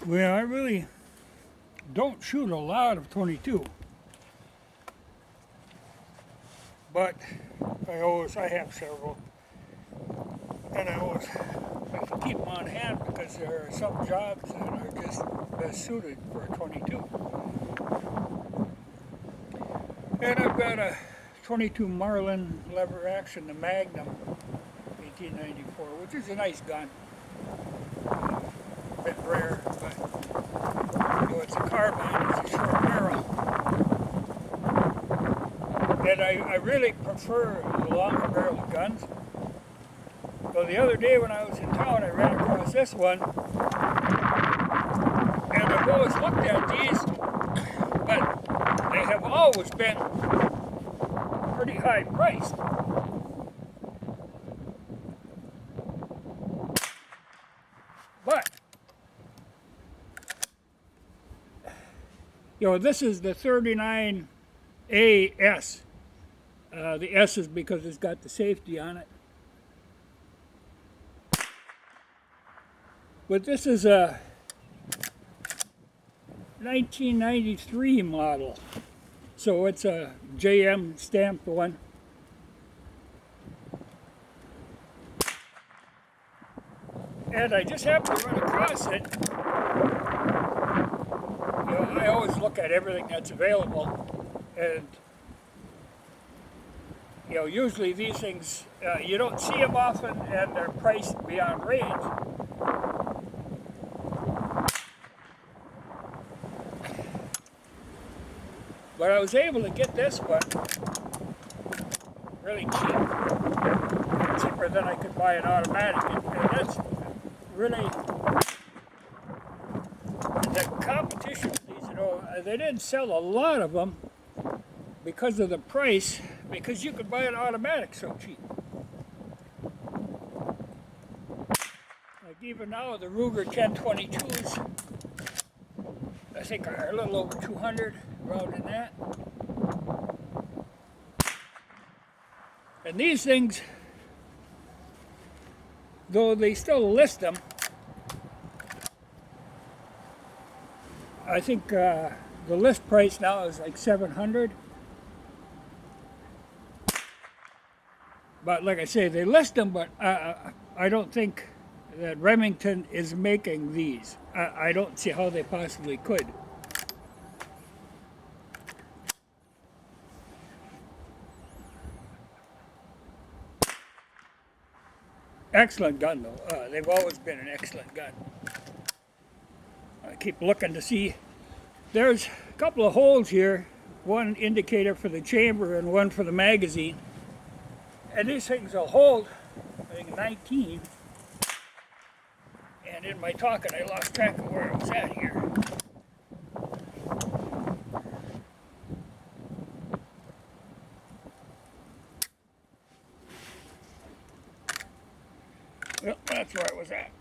Well, I really don't shoot a lot of 22, but I have several, and I always have to keep them on hand because there are some jobs that are just best suited for a 22. And I've got a 22 Marlin lever action, the Magnum, 1894, which is a nice gun. A bit rare, but it's a carbine, it's a short barrel. And I really prefer the longer barrel guns. So the other day when I was in town, I ran across this one, and I've always looked at these, but they have always been pretty high priced. But, this is the 39AS. The S is because it's got the safety on it. But this is a 1993 model. So it's a JM stamped one. And I just happened to run across it. I always look at everything that's available, and usually these things you don't see them often, and they're priced beyond range. But I was able to get this one really cheap, cheaper than I could buy an automatic, and that's really the competition with these. They didn't sell a lot of them because of the price, because you could buy an automatic so cheap. Like even now, the Ruger 1022s, I think are a little over 200, around in that. And these things, though they still list them, I think the list price now is like 700. But like I say, they list them, but I don't think that Remington is making these. I don't see how they possibly could. Excellent gun, though. They've always been an excellent gun. I keep looking to see. There's a couple of holes here, one indicator for the chamber and one for the magazine. And these things will hold, I think, 19. And in my talking, I lost track of where I was at here. Well, that's where I was at.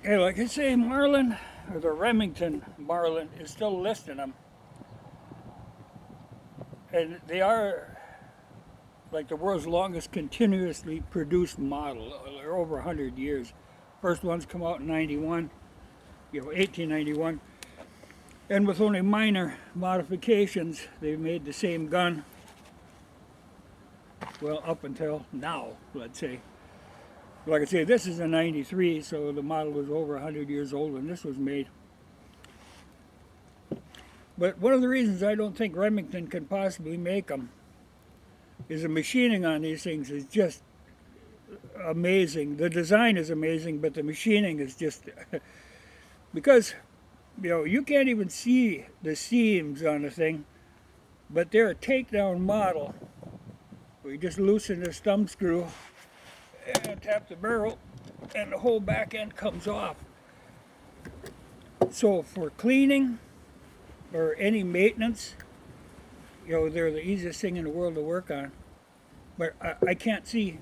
Hey, like I say, Marlin, or the Remington Marlin, is still listing them. And they are like the world's longest continuously produced model. They're over 100 years. First ones come out in 91, 1891. And with only minor modifications, they've made the same gun. Well, up until now, let's say. Like I say, this is a 93, so the model was over 100 years old when this was made. But one of the reasons I don't think Remington can possibly make them is the machining on these things is just amazing. The design is amazing, but the machining is just... because, you can't even see the seams on the thing, but they're a takedown model. We just loosen this thumb screw and tap the barrel, and the whole back end comes off. So for cleaning or any maintenance, they're the easiest thing in the world to work on. But I can't see,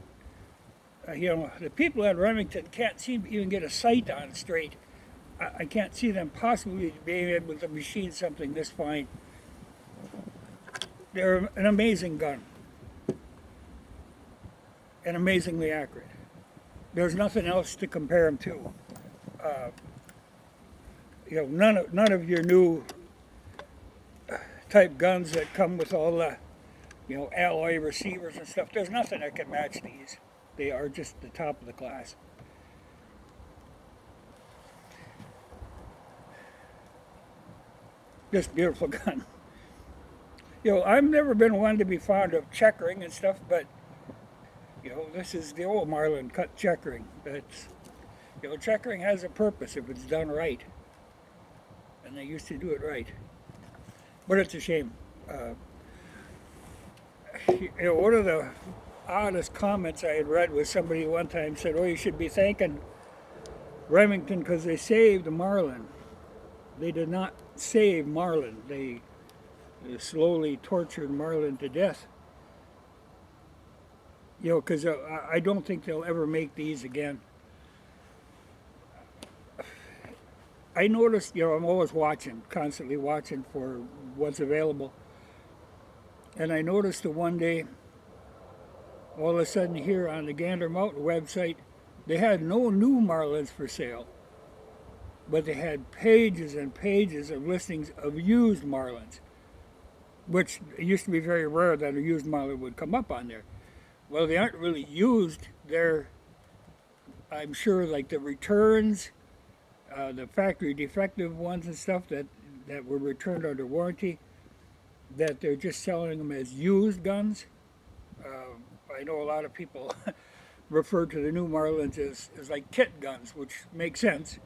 the people at Remington can't seem to even get a sight on straight. I can't see them possibly being able to machine something this fine. They're an amazing gun and amazingly accurate. There's nothing else to compare them to. Uh, none of your new type guns that come with all the alloy receivers and stuff. There's nothing that can match these. They are just the top of the class. Just beautiful gun. I've never been one to be fond of checkering and stuff, but this is the old Marlin cut checkering. That's checkering has a purpose if it's done right, and they used to do it right. But it's a shame. One of the oddest comments I had read was somebody one time said, "Oh, you should be thanking Remington because they saved Marlin." They did not save Marlin. They slowly tortured Marlin to death. Because I don't think they'll ever make these again. I noticed, I'm always watching, constantly watching for what's available. And I noticed that one day, all of a sudden here on the Gander Mountain website, they had no new Marlins for sale. But they had pages and pages of listings of used Marlins, which it used to be very rare that a used Marlin would come up on there. Well, they aren't really used. They're, I'm sure, like the returns, the factory defective ones and stuff that were returned under warranty, that they're just selling them as used guns. I know a lot of people refer to the new Marlins as like kit guns, which makes sense.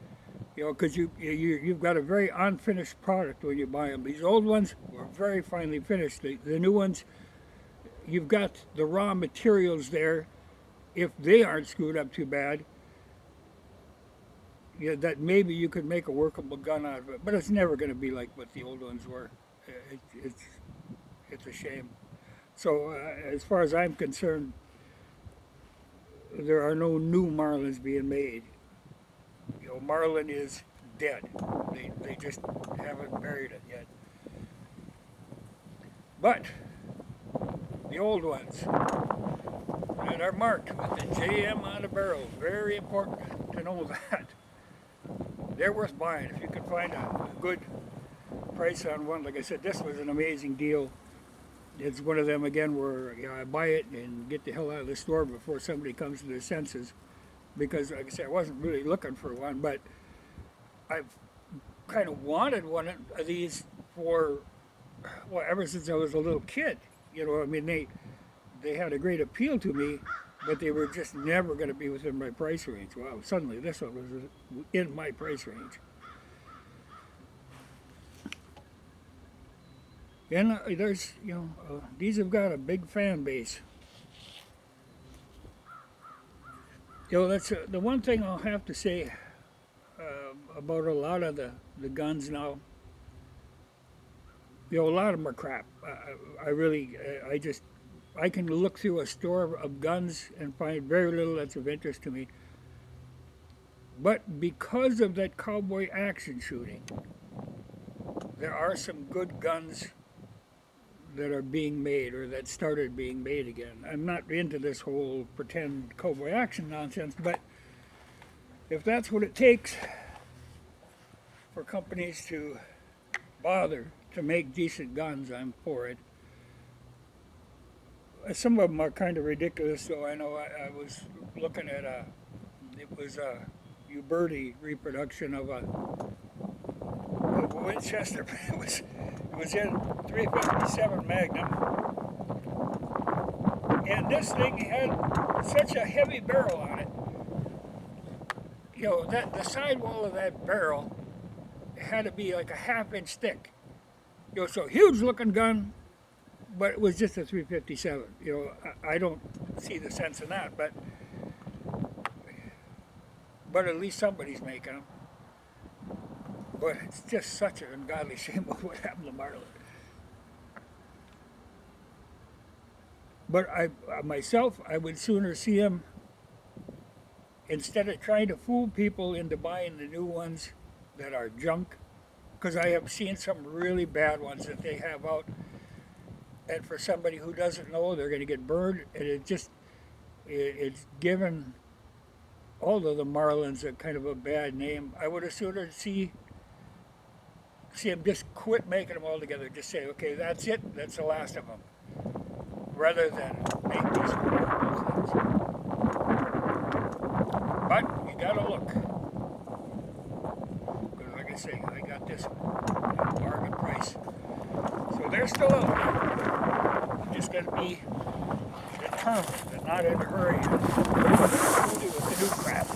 Because you've got a very unfinished product when you buy them. These old ones were very finely finished. The new ones, you've got the raw materials there. If they aren't screwed up too bad, that maybe you could make a workable gun out of it. But it's never going to be like what the old ones were. It's a shame. So as far as I'm concerned, there are no new Marlins being made. Marlin is dead. They just haven't buried it yet. But the old ones that are marked with the JM on the barrel, very important to know that. They're worth buying if you can find a good price on one. Like I said, this was an amazing deal. It's one of them again where I buy it and get the hell out of the store before somebody comes to their senses. Because, like I said, I wasn't really looking for one, but I've kind of wanted one of these for, ever since I was a little kid. They had a great appeal to me, but they were just never going to be within my price range. Wow, suddenly this one was in my price range. And there's, these have got a big fan base. That's the one thing I'll have to say about a lot of the guns now. A lot of them are crap. I can look through a store of guns and find very little that's of interest to me. But because of that cowboy action shooting, there are some good guns that are being made or that started being made again. I'm not into this whole pretend cowboy action nonsense, but if that's what it takes for companies to bother to make decent guns, I'm for it. Some of them are kind of ridiculous, though. I know I was looking at it was a Uberti reproduction of a Winchester. It was in 357 Magnum, and this thing had such a heavy barrel on it. That the sidewall of that barrel had to be like a half-inch thick. So huge looking gun, but it was just a 357. I don't see the sense in that, but at least somebody's making them. But it's just such an ungodly shame of what happened to Marlin. But I would sooner see him, instead of trying to fool people into buying the new ones that are junk, because I have seen some really bad ones that they have out. and for somebody who doesn't know, they're going to get burned. And it's given all of the Marlins a kind of a bad name. I would have sooner see him just quit making them altogether. Just say, okay, that's it. That's the last of them, rather than make these horrible things. But you gotta look, because like I say, I got this at bargain price. So they're still out there. You just gotta be determined and not in a hurry. With the new crap.